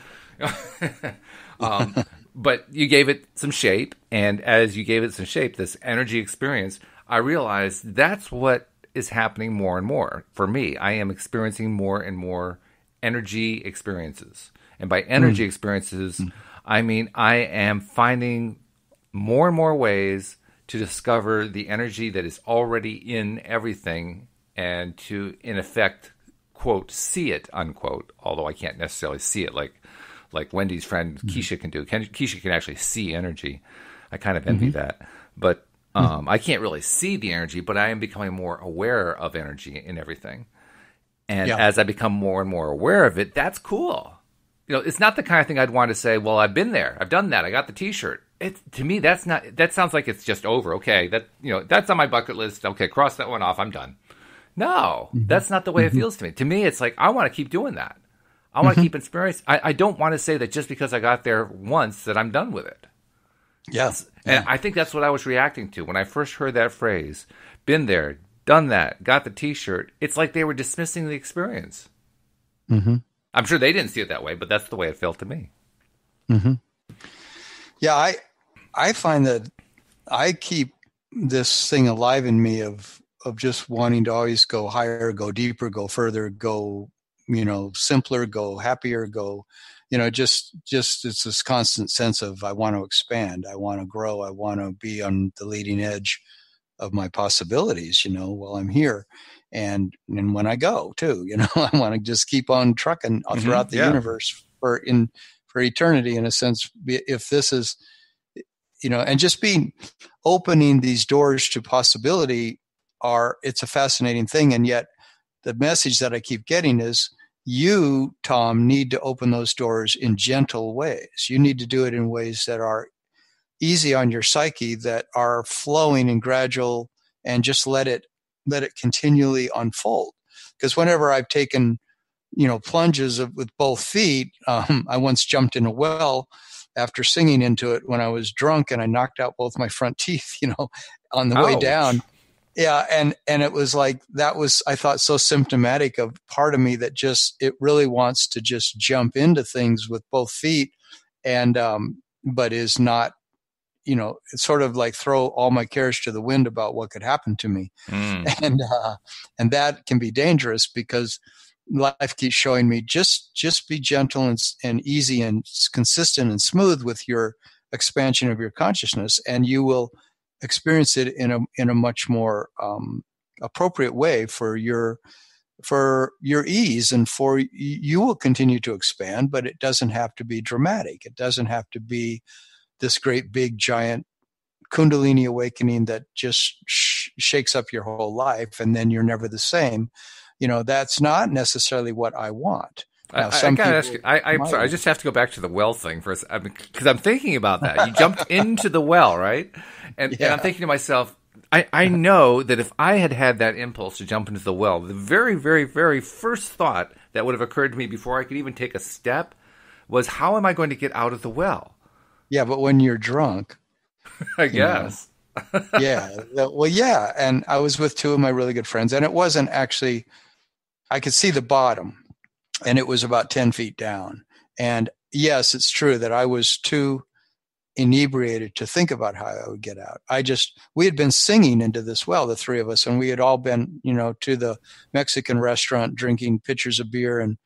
S1: But you gave it some shape, and as you gave it some shape, this energy experience, I realized that's what is happening more and more. For me, I am experiencing more and more energy experiences. And by energy experiences, I mean I am finding more and more ways to discover the energy that is already in everything, and to, in effect, quote, see it, unquote, although I can't necessarily see it like Wendy's friend Keisha can do. Keisha can actually see energy. I kind of envy that. But I can't really see the energy, but I am becoming more aware of energy in everything. And as I become more and more aware of it, that's cool. It's not the kind of thing I'd want to say, well, I've been there, I've done that, I got the T-shirt. To me, that's not. That sounds like it's just over. Okay, that's on my bucket list. Okay, cross that one off. I'm done. No, that's not the way it feels to me. To me, it's like I want to keep doing that. I want to keep experiencing. I don't want to say that just because I got there once that I'm done with it.
S2: Yes.
S1: And I think that's what I was reacting to when I first heard that phrase. Been there, done that, got the T-shirt. It's like they were dismissing the experience. I'm sure they didn't see it that way, but that's the way it felt to me.
S2: Yeah, I find that I keep this thing alive in me of just wanting to always go higher, go deeper, go further, go, simpler, go happier, go, just it's this constant sense of I want to expand, I want to grow, I want to be on the leading edge of my possibilities, while I'm here. And when I go too, I want to just keep on trucking throughout the universe for eternity, in a sense. If this is, and just opening these doors to possibility it's a fascinating thing. And yet the message that I keep getting is you, Tom, need to open those doors in gentle ways. You need to do it in ways that are easy on your psyche, that are flowing and gradual, and just let it continually unfold. Because whenever I've taken, plunges with both feet, I once jumped in a well after singing into it when I was drunk, and I knocked out both my front teeth, on the way down. Yeah. And it was like, that was, I thought, so symptomatic of part of me that just, it really wants to just jump into things with both feet, and, but is not, it's sort of like throw all my cares to the wind about what could happen to me. And that can be dangerous, because life keeps showing me just be gentle and easy and consistent and smooth with your expansion of your consciousness, and you will experience it in a much more appropriate way for your ease, and for you will continue to expand, but it doesn't have to be dramatic. It doesn't have to be this great big giant Kundalini awakening that just shakes up your whole life and then you're never the same. That's not necessarily what I want. Now,
S1: I gotta ask you, I'm sorry, I just have to go back to the well thing for a second, because I'm thinking about that. You jumped into the well, right? And I'm thinking to myself, I know that if I had that impulse to jump into the well, the very, very, very first thought that would have occurred to me before I could even take a step was, how am I going to get out of the well?
S2: Yeah, but when you're drunk,
S1: I guess.
S2: Yeah. Well, yeah. And I was with two of my really good friends, and it wasn't actually, I could see the bottom, and it was about 10 feet down. And yes, it's true that I was too inebriated to think about how I would get out. We had been singing into this well, the three of us, and we had all been, to the Mexican restaurant, drinking pitchers of beer and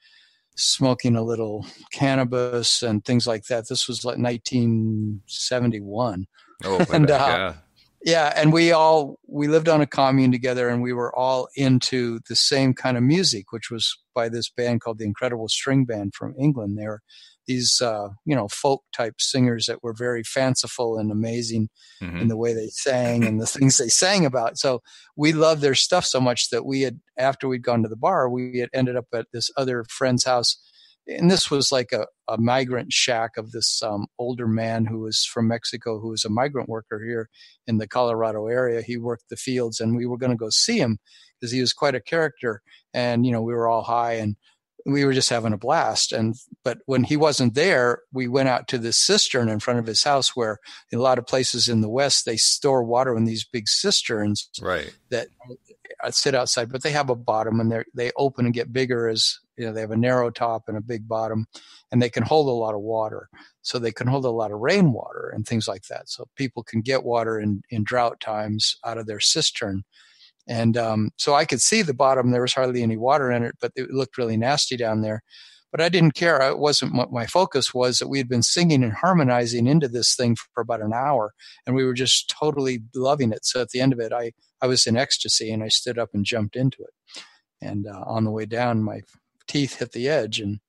S2: smoking a little cannabis and things like that. This was like 1971.
S1: Oh,
S2: and
S1: yeah.
S2: Yeah, and we lived on a commune together, and we were all into the same kind of music, which was by this band called the Incredible String Band from England. They were these, folk type singers that were very fanciful and amazing in the way they sang and the things they sang about. So we loved their stuff so much that after we'd gone to the bar, we had ended up at this other friend's house. And this was like a migrant shack of this older man who was from Mexico, who was a migrant worker here in the Colorado area. He worked the fields, and we were going to go see him because he was quite a character. And, we were all high, and we were just having a blast. But when he wasn't there, we went out to this cistern in front of his house, where in a lot of places in the West, they store water in these big cisterns that sit outside, but they have a bottom, and they open and get bigger as, they have a narrow top and a big bottom, and they can hold a lot of water. So they can hold a lot of rainwater and things like that. So people can get water in drought times out of their cistern. And so I could see the bottom. There was hardly any water in it, but it looked really nasty down there. But I didn't care. It wasn't what my focus was, that we had been singing and harmonizing into this thing for about an hour, and we were just totally loving it. So at the end of it, I was in ecstasy, and I stood up and jumped into it. And on the way down, my teeth hit the edge, and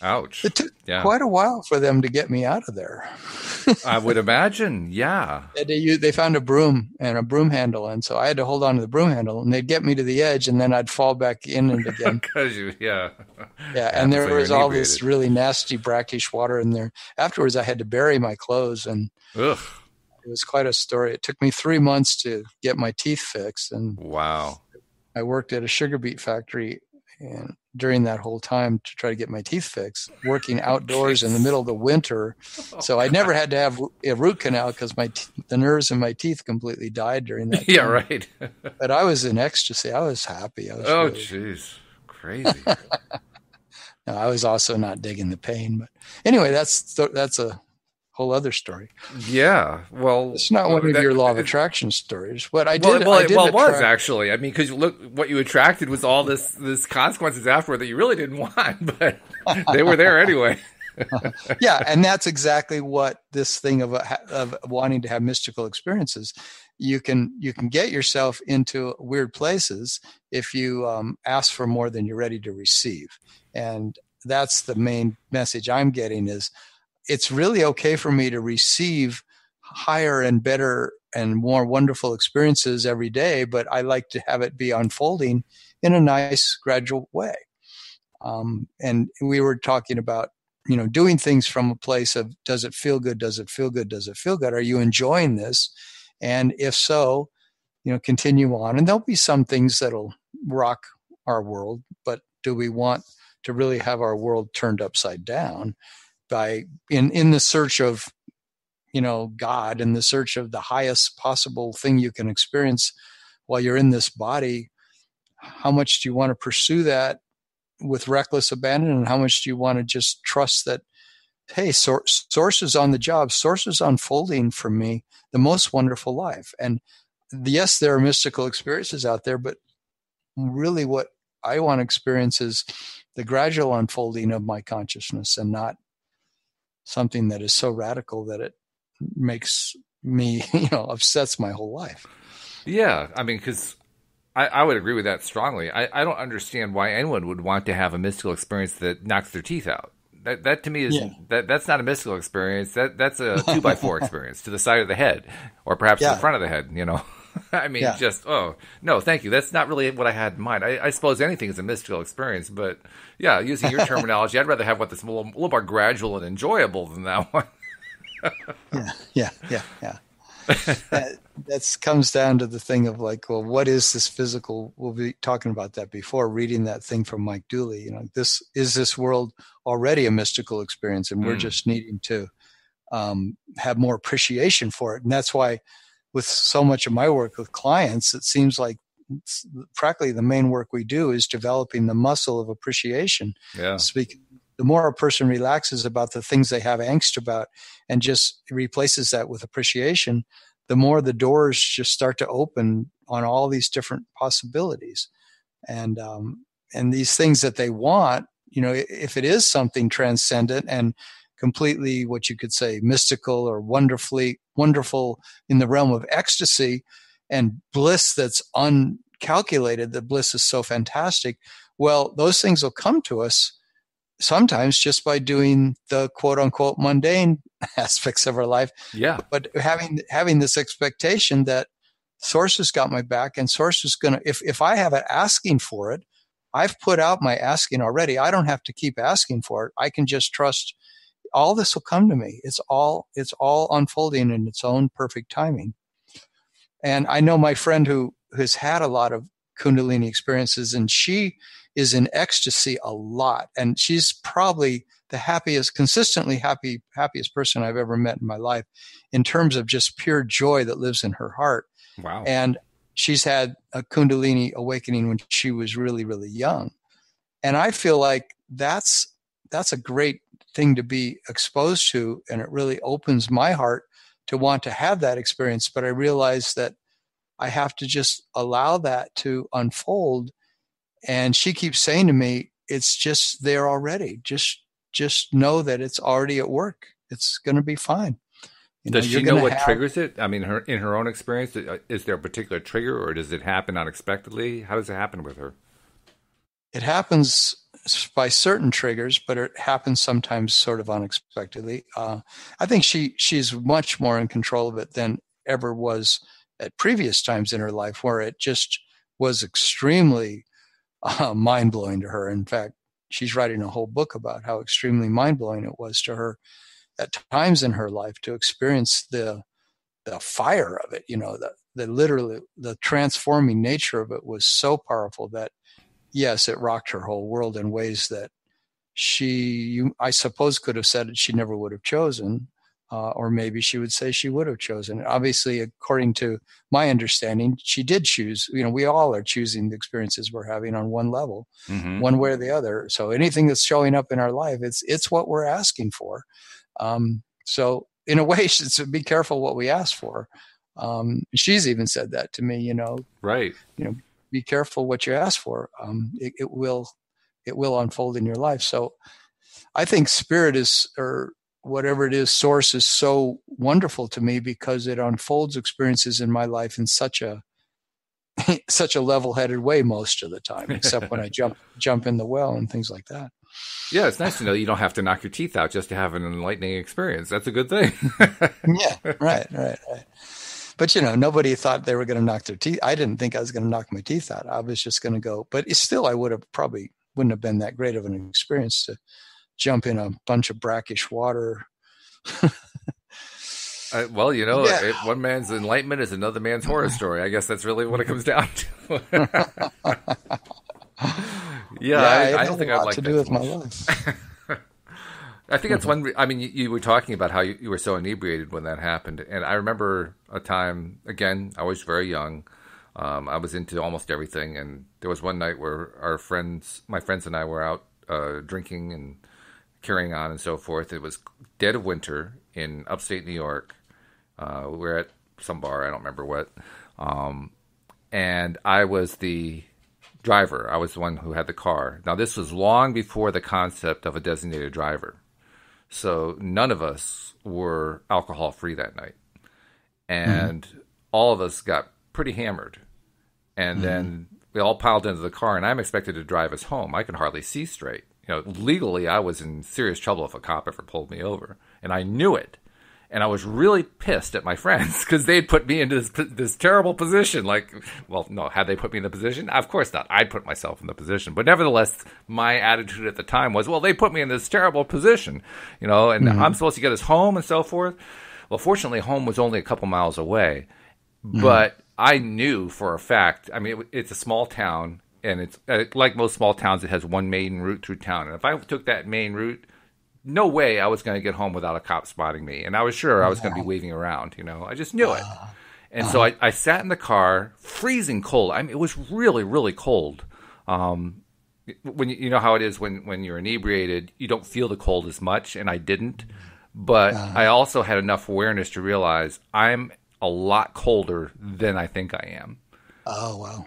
S1: ouch.
S2: It took quite a while for them to get me out of there.
S1: I would imagine, yeah.
S2: They found a broom and a broom handle, and so I had to hold on to the broom handle, and they'd get me to the edge, and then I'd fall back in and again.
S1: Yeah,
S2: and there was all this really nasty brackish water in there. Afterwards, I had to bury my clothes, and it was quite a story. It took me 3 months to get my teeth fixed, and
S1: wow.
S2: I worked at a sugar beet factory, and during that whole time to try to get my teeth fixed, working outdoors in the middle of the winter. So I never had to have a root canal because the nerves in my teeth completely died during that time.
S1: Yeah, right.
S2: But I was in ecstasy. I was happy.
S1: Jeez. Crazy.
S2: No, I was also not digging the pain. But anyway, that's a whole other story.
S1: Yeah, well,
S2: it's not one of your law of attraction stories. But I did.
S1: It was actually. I mean, because look, what you attracted was all this consequences afterward that you really didn't want, but they were there anyway.
S2: Yeah, and that's exactly what this thing of wanting to have mystical experiences. You can get yourself into weird places if you ask for more than you're ready to receive, and that's the main message I'm getting is. It's really okay for me to receive higher and better and more wonderful experiences every day, but I like to have it be unfolding in a nice, gradual way. And we were talking about, doing things from a place of, does it feel good? Does it feel good? Does it feel good? Are you enjoying this? And if so, continue on. And there'll be some things that'll rock our world, but do we want to really have our world turned upside down by in the search of, God, in the search of the highest possible thing you can experience while you're in this body? How much do you want to pursue that with reckless abandon, and how much do you want to just trust that, hey, source is on the job, source is unfolding for me the most wonderful life? And yes, there are mystical experiences out there, but really what I want to experience is the gradual unfolding of my consciousness, and not something that is so radical that it makes me, upsets my whole life.
S1: Yeah, I mean, because I would agree with that strongly. I don't understand why anyone would want to have a mystical experience that knocks their teeth out. That to me is that's not a mystical experience. That's a 2x4 experience to the side of the head, or perhaps to the front of the head. I mean, no, thank you. That's not really what I had in mind. I suppose anything is a mystical experience, but using your terminology, I'd rather have what that's a little more gradual and enjoyable than that one.
S2: Yeah. That comes down to the thing of like, well, what is this physical? We'll be talking about that before, reading that thing from Mike Dooley. This world already a mystical experience, and we're just needing to have more appreciation for it. And that's why, with so much of my work with clients, it seems like practically the main work we do is developing the muscle of appreciation. Yeah. The more a person relaxes about the things they have angst about and just replaces that with appreciation, the more the doors just start to open on all these different possibilities. And these things that they want, if it is something transcendent and completely what you could say mystical or wonderful in the realm of ecstasy and bliss that's uncalculated, the bliss is so fantastic. Well, those things will come to us sometimes just by doing the quote unquote mundane aspects of our life. Yeah. But having this expectation that source has got my back, and source is going to, if I have it asking for it, I've put out my asking already. I don't have to keep asking for it. I can just trust all this will come to me. It's all unfolding in its own perfect timing. And I know my friend who has had a lot of Kundalini experiences, and she is in ecstasy a lot. And she's probably the consistently happiest person I've ever met in my life in terms of just pure joy that lives in her heart. Wow. And she's had a Kundalini awakening when she was really, really young. And I feel like that's a great thing to be exposed to. And it really opens my heart to want to have that experience. But I realize that I have to just allow that to unfold. And she keeps saying to me, it's just there already. Just know that it's already at work. It's going to be fine.
S1: Does she know what triggers it? I mean, in her own experience, is there a particular trigger, or does it happen unexpectedly? How does it happen with her?
S2: It happens by certain triggers, but it happens sometimes sort of unexpectedly. I think she's much more in control of it than ever was at previous times in her life, where it just was extremely mind-blowing to her. In fact, she's writing a whole book about how extremely mind-blowing it was to her at times in her life to experience the fire of it. The literally the transforming nature of it was so powerful that, yes, it rocked her whole world in ways that I suppose could have said she never would have chosen, or maybe she would say she would have chosen. Obviously, according to my understanding, she did choose. We all are choosing the experiences we're having on one level, one way or the other. So anything that's showing up in our life, it's what we're asking for. So in a way, it's be careful what we ask for. She's even said that to me. Right. Be careful what you ask for. It will unfold in your life. So I think spirit is, or whatever it is, source is so wonderful to me because it unfolds experiences in my life in such a level-headed way most of the time, except when I jump in the well and things like that.
S1: Yeah, it's nice to know you don't have to knock your teeth out just to have an enlightening experience. That's a good thing.
S2: Yeah, right. But, nobody thought they were going to knock their teeth. I didn't think I was going to knock my teeth out. I was just going to go. But still, I would have probably wouldn't have been that great of an experience to jump in a bunch of brackish water.
S1: Well, one man's enlightenment is another man's horror story. I guess that's really what it comes down to. I don't think I'd like
S2: to
S1: that
S2: do with my life.
S1: I think that's one. I mean, you were talking about how you were so inebriated when that happened, and I remember a time. Again, I was very young. I was into almost everything, and there was one night where my friends and I were out drinking and carrying on and so forth. It was dead of winter in upstate New York. We were at some bar, I don't remember what, and I was the driver. I was the one who had the car. Now, this was long before the concept of a designated driver. So none of us were alcohol-free that night. And all of us got pretty hammered. And then we all piled into the car, and I'm expected to drive us home. I could hardly see straight. Legally, I was in serious trouble if a cop ever pulled me over. And I knew it. And I was really pissed at my friends because they'd put me into this terrible position. Had they put me in the position? Of course not. I'd put myself in the position. But nevertheless, my attitude at the time was, well, they put me in this terrible position, and I'm supposed to get us home and so forth. Well, fortunately, home was only a couple miles away. But I knew for a fact, I mean, it's a small town, and it's like most small towns, it has one main route through town. And if I took that main route, no way I was going to get home without a cop spotting me. And I was sure I was going to be waving around, I just knew it. And so I sat in the car, freezing cold. I mean, it was really, really cold. When you know how it is when you're inebriated, you don't feel the cold as much, and I didn't. But I also had enough awareness to realize I'm a lot colder than I think I am.
S2: Oh, wow.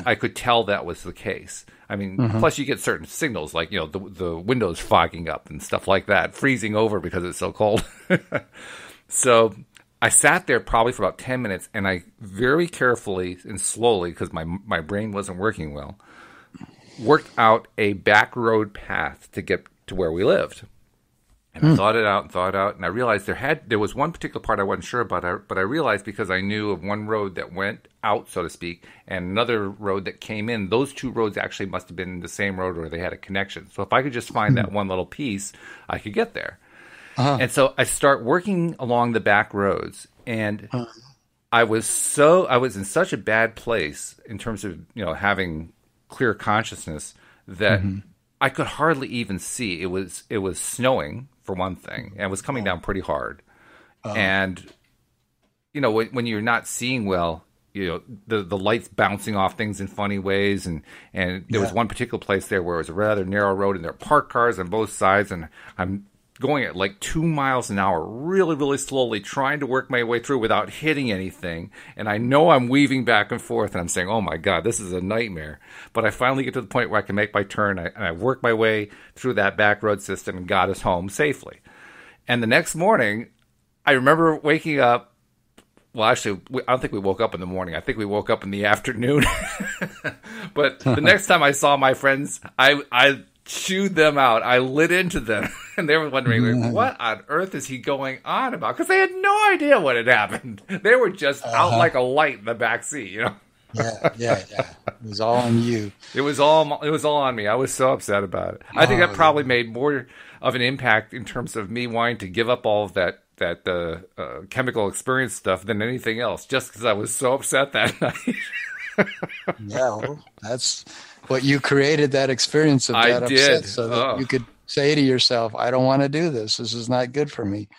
S1: I could tell that was the case. I mean, plus you get certain signals like, the windows fogging up and stuff like that, freezing over because it's so cold. So I sat there probably for about 10 minutes, and I very carefully and slowly, because my brain wasn't working well, worked out a back road path to get to where we lived. And I thought it out, and I realized there was one particular part I wasn't sure about, but I realized because I knew of one road that went out, so to speak, and another road that came in, those two roads actually must have been the same road, or they had a connection. So if I could just find that one little piece, I could get there. And so I start working along the back roads, and I was in such a bad place in terms of having clear consciousness that I could hardly even see. It was snowing, for one thing, and it was coming down pretty hard. And when you're not seeing well, the lights bouncing off things in funny ways, and there was one particular place there where it was a rather narrow road, and there are parked cars on both sides, and I'm going at like 2 miles an hour, really, really slowly, trying to work my way through without hitting anything. And I know I'm weaving back and forth, and I'm saying, oh my God, this is a nightmare. But I finally get to the point where I can make my turn, and I work my way through that back road system and got us home safely. And the next morning, I remember waking up. Well, actually, I don't think we woke up in the morning. I think we woke up in the afternoon. But the next time I saw my friends, I chewed them out. I lit into them, and they were wondering, what on earth is he going on about? Because they had no idea what had happened. They were just out like a light in the back seat,
S2: Yeah. It was all on you.
S1: It was all on me. I was so upset about it. I think that probably made more of an impact in terms of me wanting to give up all of that chemical experience stuff than anything else, just because I was so upset that night.
S2: Well, that's what you created, that experience of that upset, so that you could say to yourself, I don't want to do this. This is not good for me,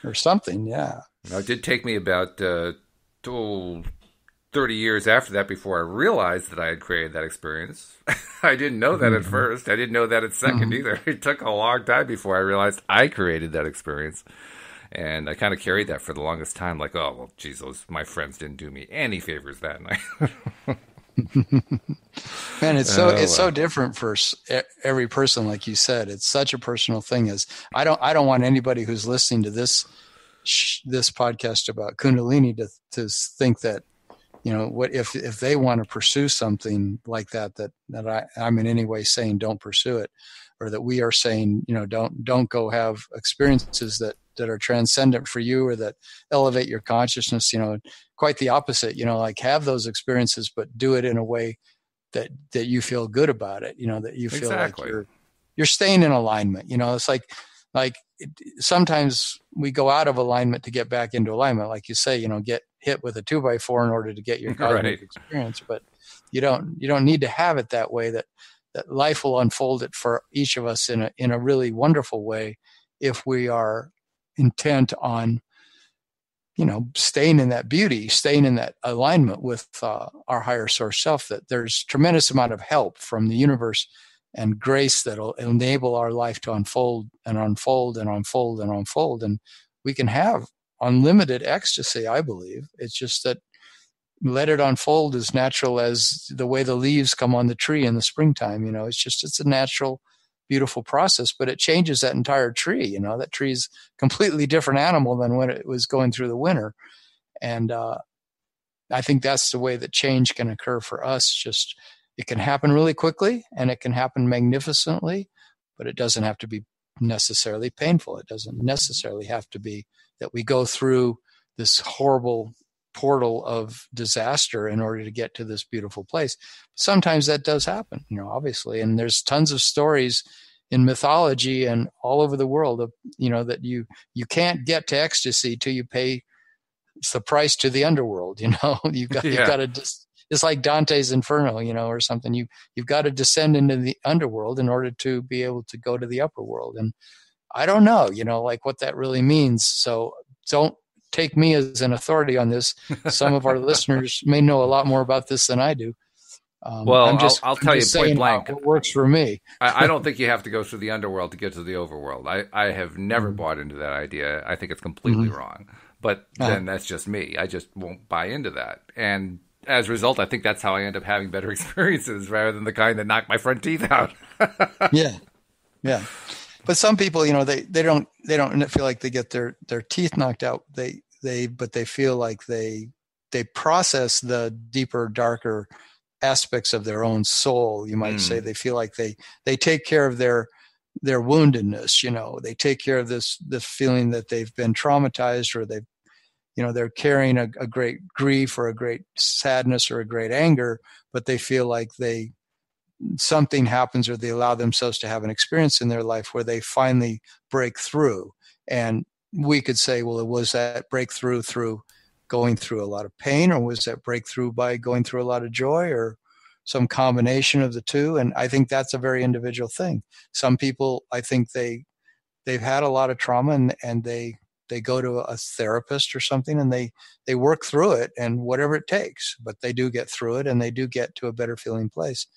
S2: or something. Yeah.
S1: It did take me about 30 years after that before I realized that I had created that experience. I didn't know that at first. I didn't know that at second either. It took a long time before I realized I created that experience. And I kind of carried that for the longest time, like, oh, well, geez, my friends didn't do me any favors that night.
S2: Man, it's so different for every person, like you said. It's such a personal thing. I don't want anybody who's listening to this podcast about Kundalini to think that, what if they want to pursue something like that I'm in any way saying don't pursue it, or that we are saying don't go have experiences that are transcendent for you or that elevate your consciousness. Quite the opposite. Like have those experiences, but do it in a way that you feel good about it, that you feel
S1: Exactly.
S2: like you're staying in alignment. It's like sometimes we go out of alignment to get back into alignment. Like you say, get hit with a 2x4 in order to get your cosmic
S1: Right.
S2: experience, but you don't need to have it that way. That life will unfold it for each of us in a really wonderful way if we are intent on staying in that beauty, staying in that alignment with our higher source self. That there's tremendous amount of help from the universe and grace that'll enable our life to unfold and unfold and unfold and unfold. And we can have unlimited ecstasy, I believe. It's just that let it unfold as natural as the way the leaves come on the tree in the springtime. It's a natural, beautiful process, but it changes that entire tree. That tree is a completely different animal than when it was going through the winter. And I think that's the way that change can occur for us. Just it can happen really quickly and it can happen magnificently, but it doesn't have to be necessarily painful. It doesn't necessarily have to be that we go through this horrible portal of disaster in order to get to this beautiful place. Sometimes that does happen, obviously. And there's tons of stories in mythology and all over the world of, that you can't get to ecstasy till you pay the price to the underworld. You've got to just, it's like Dante's Inferno, or something. You've got to descend into the underworld in order to be able to go to the upper world. And I don't know, like what that really means. So don't take me as an authority on this. Some of our listeners may know a lot more about this than I do.
S1: I'll tell you point blank.
S2: What works for me.
S1: I don't think you have to go through the underworld to get to the overworld. I have never bought into that idea. I think it's completely wrong. But then that's just me. I just won't buy into that. And as a result, I think that's how I end up having better experiences rather than the kind that knock my front teeth out.
S2: Yeah. But some people, they don't feel like they get their teeth knocked out. But they feel like they process the deeper, darker aspects of their own soul. You might say they feel like they take care of their woundedness. They take care of this feeling that they've been traumatized, or they're carrying a great grief or a great sadness or a great anger, but they feel like something happens or they allow themselves to have an experience in their life where they finally break through. And we could say, well, was that breakthrough through going through a lot of pain, or was that breakthrough by going through a lot of joy, or some combination of the two? And I think that's a very individual thing. Some people, I think they've had a lot of trauma and they go to a therapist or something and they work through it and whatever it takes, but they do get through it and they do get to a better feeling place.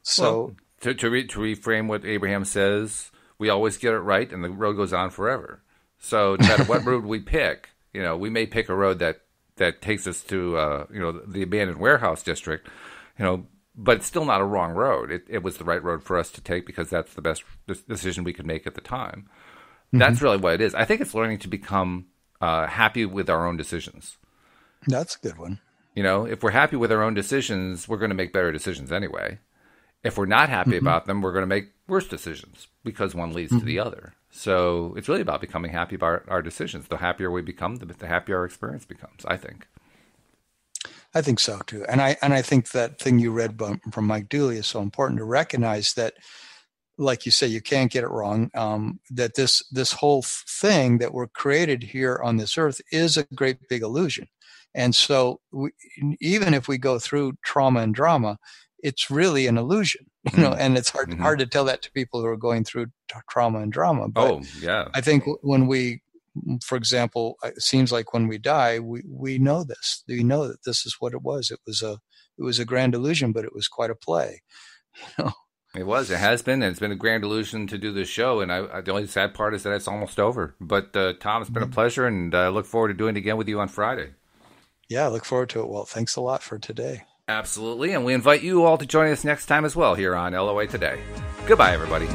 S2: So
S1: to reframe what Abraham says, we always get it right and the road goes on forever. So no matter what road we pick, we may pick a road that takes us to the abandoned warehouse district, but it's still not a wrong road. It was the right road for us to take because that's the best decision we could make at the time. That's really what it is. I think it's learning to become happy with our own decisions.
S2: That's a good one.
S1: If we're happy with our own decisions, we're going to make better decisions anyway. If we're not happy about them, we're going to make worse decisions because one leads to the other. So it's really about becoming happy about our decisions. The happier we become, the happier our experience becomes, I think.
S2: I think so too. And I think that thing you read from Mike Dooley is so important to recognize that, like you say, you can't get it wrong, that this whole thing that we're created here on this earth is a great big illusion. And so even if we go through trauma and drama, it's really an illusion, and it's hard to tell that to people who are going through trauma and drama. But I think when we, for example, it seems like when we die, we know this. We know that this is what it was. It was a grand illusion, but it was quite a play.
S1: It was. It has been. And it's been a grand illusion to do this show. And the only sad part is that it's almost over. But Tom, it's been a pleasure, and I look forward to doing it again with you on Friday.
S2: Yeah, I look forward to it. Well, thanks a lot for today.
S1: Absolutely. And we invite you all to join us next time as well here on LOA Today. Goodbye, everybody.